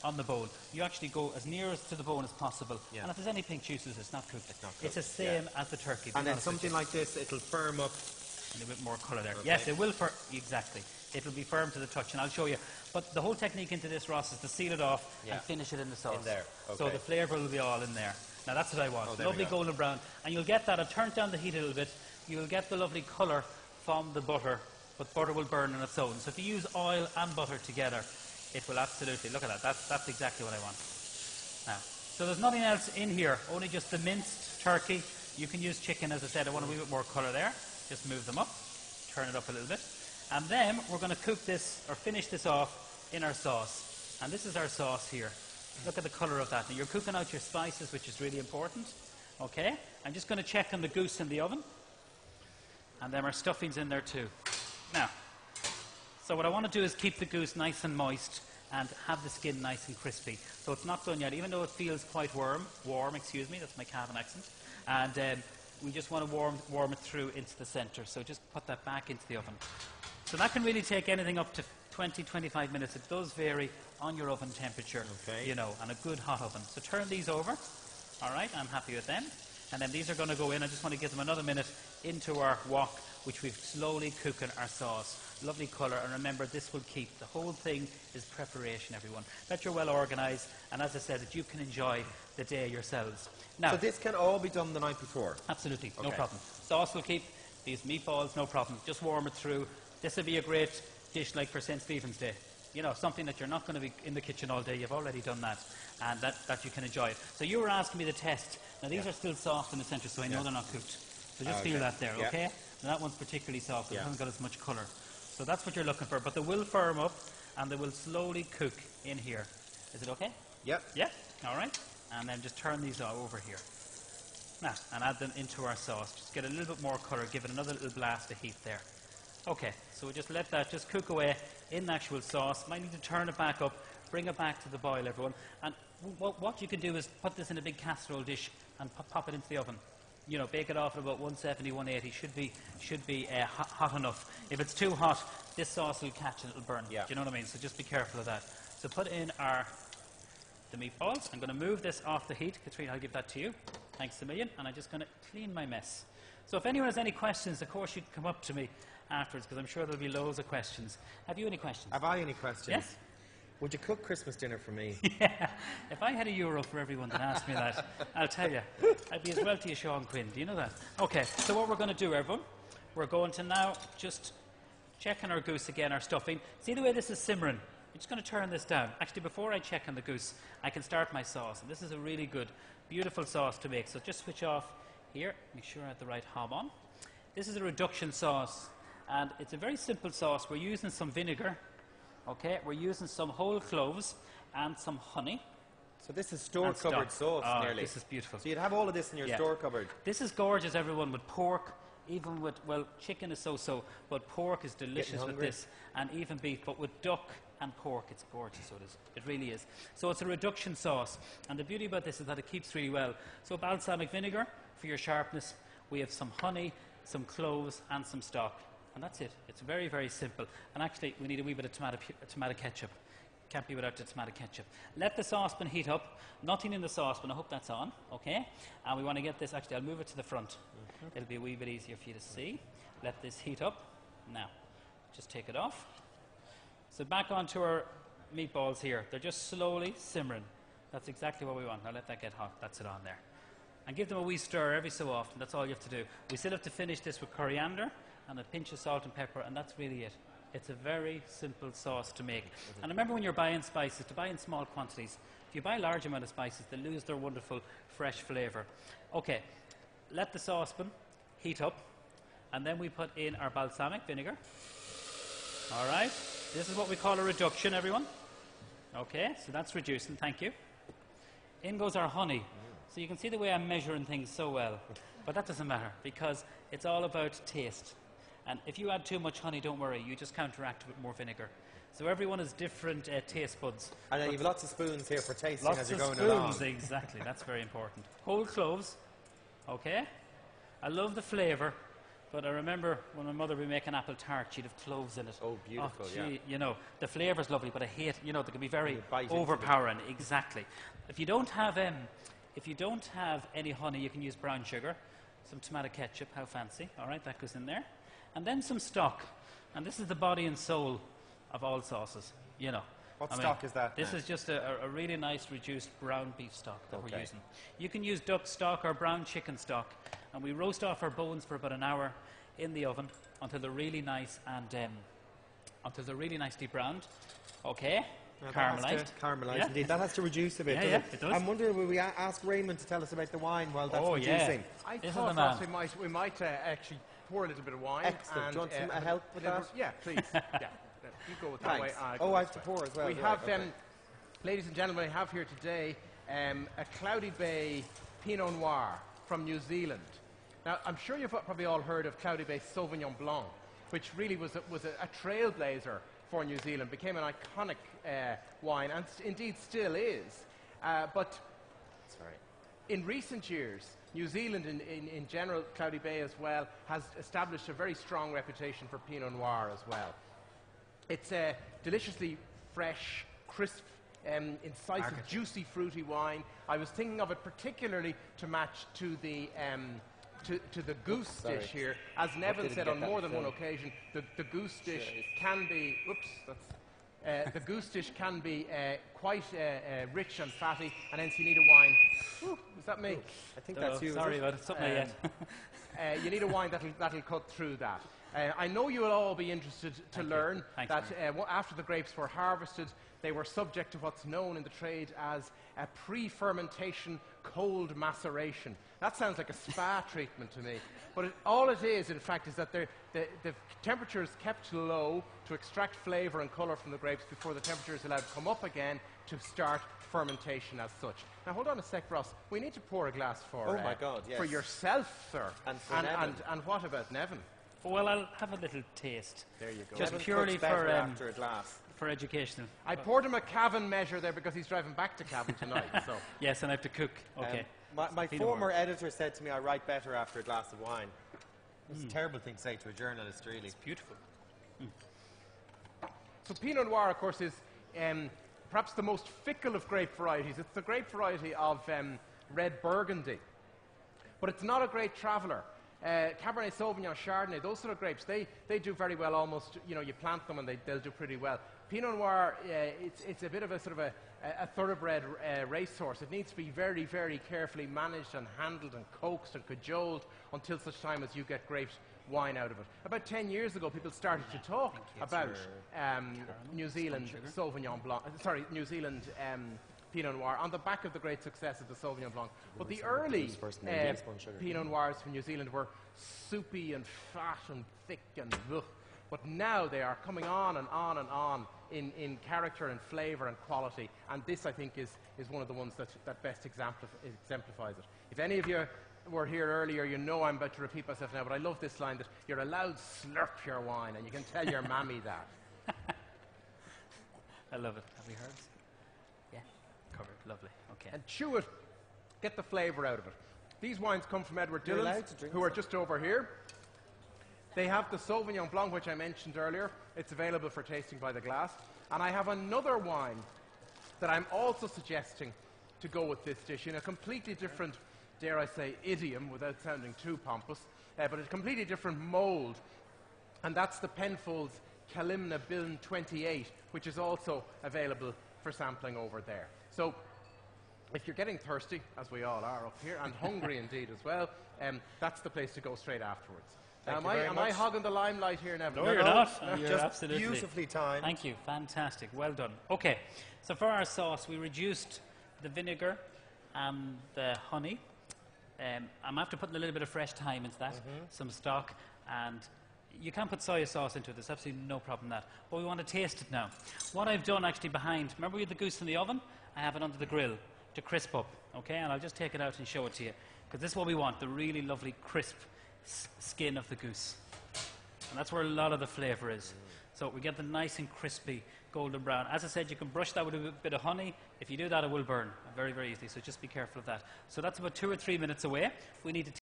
on the bone. You actually go as near as to the bone as possible. Yeah. And if there's any pink juices, it's not cooked. It's not cooked. It's the same as the turkey. And then something like this, it'll firm up. And a bit more colour there. Okay. Yes, it will exactly. It will be firm to the touch, and I'll show you. But the whole technique into this, Ross, is to seal it off and finish it in the sauce. In there. Okay. So the flavour will be all in there. Now that's what I want. Oh, lovely golden brown. And you'll get that. I've turned down the heat a little bit. You'll get the lovely colour from the butter, but butter will burn on its own. So if you use oil and butter together, it will absolutely, look at that. That's exactly what I want. Now, so there's nothing else in here, only just the minced turkey. You can use chicken, as I said. I want a wee bit more colour there. Just move them up, turn it up a little bit. And then we're going to cook this, or finish this off in our sauce. And this is our sauce here. Look at the colour of that. Now you're cooking out your spices, which is really important. Okay? I'm just going to check on the goose in the oven. And then our stuffing's in there too. Now, so what I want to do is keep the goose nice and moist and have the skin nice and crispy. So it's not done yet, even though it feels quite warm, excuse me, that's my Cavan accent. And we just want to warm it through into the centre. So just put that back into the oven. So that can really take anything up to 20, 25 minutes. It does vary on your oven temperature, you know, and a good hot oven. So turn these over. All right, I'm happy with them. And then these are going to go in. I just want to give them another minute into our wok, which we've slowly cooking our sauce. Lovely colour, and remember, this will keep. The whole thing is preparation, everyone. That you're well organised, and as I said, that you can enjoy the day yourselves. Now, so this can all be done the night before? Absolutely, no problem. Sauce will keep. These meatballs, no problem. Just warm it through. This would be a great dish like for St. Stephen's Day. You know, something that you're not going to be in the kitchen all day. You've already done that, and that you can enjoy it. So you were asking me the test. Now, these are still soft in the centre, so I know they're not cooked. So just feel that there, okay? And that one's particularly soft, it hasn't got as much colour. So that's what you're looking for. But they will firm up, and they will slowly cook in here. Is it okay? Yep. Yeah? All right. And then just turn these over here. Now, and add them into our sauce. Just get a little bit more colour, give it another little blast of heat there. Okay, so we just let that just cook away in the actual sauce. Might need to turn it back up, bring it back to the boil, everyone. And what you can do is put this in a big casserole dish and pop it into the oven. You know, bake it off at about 170, 180. Should be hot enough. If it's too hot, this sauce will catch and it'll burn. Yeah. Do you know what I mean? So just be careful of that. So put in the meatballs. I'm going to move this off the heat. Katrina, I'll give that to you. Thanks a million. And I'm just going to clean my mess. So if anyone has any questions, of course, you can come up to me afterwards, because I'm sure there'll be loads of questions. Have you any questions? Have I any questions? Yes? Would you cook Christmas dinner for me? Yeah. If I had €1 for everyone that asked me that, I'll tell you, I'd be as wealthy as Sean Quinn. Do you know that? Okay, so what we're going to do, everyone, we're going to now just check on our goose again, our stuffing. See the way this is simmering? I'm just going to turn this down. Actually, before I check on the goose, I can start my sauce. And this is a really good, beautiful sauce to make. So just switch off here. Make sure I have the right hob on. This is a reduction sauce. And it's a very simple sauce. We're using some vinegar. Okay, we're using some whole cloves and some honey. So this is store-cupboard sauce, nearly. This is beautiful. So you'd have all of this in your store cupboard. This is gorgeous, everyone, with pork. Even with, well, chicken is so-so, but pork is delicious with this, and even beef. But with duck and pork, it's gorgeous, so it is. It really is. So it's a reduction sauce, and the beauty about this is that it keeps really well. So balsamic vinegar for your sharpness. We have some honey, some cloves, and some stock. And that's it. It's very, very simple. And actually, we need a wee bit of tomato ketchup. Can't be without the tomato ketchup. Let the saucepan heat up. Nothing in the saucepan. I hope that's on. Okay? And we want to get this. Actually, I'll move it to the front. It'll be a wee bit easier for you to see. Let this heat up. Now, just take it off. So back onto our meatballs here. They're just slowly simmering. That's exactly what we want. Now let that get hot. That's it on there. And give them a wee stir every so often. That's all you have to do. We still have to finish this with coriander and a pinch of salt and pepper, and that's really it. It's a very simple sauce to make. And remember, when you're buying spices, to buy in small quantities. If you buy a large amount of spices, they lose their wonderful fresh flavour. Okay, let the saucepan heat up, and then we put in our balsamic vinegar. All right, this is what we call a reduction, everyone. Okay, so that's reducing, thank you. In goes our honey. So you can see the way I'm measuring things so well. But that doesn't matter, because it's all about taste. And if you add too much honey, don't worry, you just counteract it with more vinegar. So everyone has different taste buds. And then you have lots of spoons here for tasting lots as you're of going along. Spoons, exactly, that's very important. Whole cloves, okay? I love the flavour But I remember when my mother would make an apple tart, she'd have cloves in it. Oh, beautiful, yeah. You know, the flavour's lovely, but I hate, you know, they can be very bite into overpowering. Exactly. If you don't have any honey, you can use brown sugar, some tomato ketchup, how fancy. All right, that goes in there. And then some stock. And this is the body and soul of all sauces, you know. What stock is that? This is just a really nice reduced brown beef stock that we're using. You can use duck stock or brown chicken stock, and we roast off our bones for about an hour in the oven until they're really nice and until they're really nicely browned. Okay, caramelized. Caramelized, indeed. That has to reduce a bit. Yeah, it does. I'm wondering, will we ask Raymond to tell us about the wine while that's reducing? I thought we might actually pour a little bit of wine. Excellent. Do you want some help with that? Yeah, please. Yeah. You go with that way. I have to pour as well. We have, ladies and gentlemen, I have here today a Cloudy Bay Pinot Noir from New Zealand. Now, I'm sure you've probably all heard of Cloudy Bay Sauvignon Blanc, which really was a trailblazer for New Zealand, became an iconic wine, and indeed still is. But in recent years, New Zealand in general, Cloudy Bay as well, has established a very strong reputation for Pinot Noir as well. It's a deliciously fresh, crisp, incisive, juicy, fruity wine. I was thinking of it particularly to match to the goose dish here. As Neven said on more than one occasion, the goose dish can be. The goose dish can be quite rich and fatty, and hence you need a wine. Ooh, is that me? I think that's you. Sorry about it. Something yet. You need a wine that'll cut through that. I know you will all be interested to learn that after the grapes were harvested, they were subject to what's known in the trade as a pre-fermentation cold maceration. That sounds like a spa treatment to me. But all it is, in fact, is that the temperature is kept low to extract flavour and colour from the grapes before the temperature is allowed to come up again to start fermentation as such. Now, hold on a sec, Ross. We need to pour a glass for for yourself, sir. And for Neven. And what about Neven? Well, I'll have a little taste. There you go. Just Neven purely for after a glass. For educational. I poured him a Cavan measure there because he's driving back to Cavan tonight. So. Yes, and I have to cook. Okay. My former editor said to me I write better after a glass of wine. It's a terrible thing to say to a journalist, really. It's beautiful. So Pinot Noir, of course, is perhaps the most fickle of grape varieties. It's the grape variety of red Burgundy. But it's not a great traveller. Cabernet Sauvignon, Chardonnay, those sort of grapes, they do very well almost, you know, you plant them and they'll do pretty well. Pinot Noir, it's a bit of a sort of a thoroughbred racehorse. It needs to be very, very carefully managed and handled and coaxed and cajoled until such time as you get great wine out of it. About 10 years ago, people started to talk about New Zealand Sauvignon Blanc, New Zealand Pinot Noir on the back of the great success of the Sauvignon Blanc. But the early Pinot Noirs from New Zealand were soupy and fat and thick and ugh. But now they are coming on and on and on in character and flavour and quality. And this, I think, is one of the ones that best exemplifies it. If any of you were here earlier, you know I'm about to repeat myself now, but I love this line that you're allowed slurp your wine, and you can tell your mammy that. I love it. Have we heard? Yeah, covered. Lovely. Okay. And chew it. Get the flavour out of it. These wines come from Edward Dillon's, who are just over here. They have the Sauvignon Blanc, which I mentioned earlier. It's available for tasting by the glass. And I have another wine that I'm also suggesting to go with this dish in a completely different, dare I say, idiom, without sounding too pompous, but a completely different mould. And that's the Penfolds Kalimna Biln 28, which is also available for sampling over there. So if you're getting thirsty, as we all are up here, and hungry indeed as well, that's the place to go straight afterwards. Am I hogging the limelight here, Neven? No, you're not. You're just absolutely beautifully timed. Thank you. Fantastic. Well done. Okay, so for our sauce, we reduced the vinegar and the honey. I'm after putting a little bit of fresh thyme into that, some stock, and you can put soya sauce into it. There's absolutely no problem with that. But we want to taste it now. What I've done actually behind, remember we had the goose in the oven? I have it under the grill to crisp up, okay? And I'll just take it out and show it to you. Because this is what we want, the really lovely crisp skin of the goose. And that's where a lot of the flavour is. So we get the nice and crispy golden brown. As I said, you can brush that with a bit of honey. If you do that, it will burn very, very easily. So just be careful of that. So that's about 2 or 3 minutes away. We need to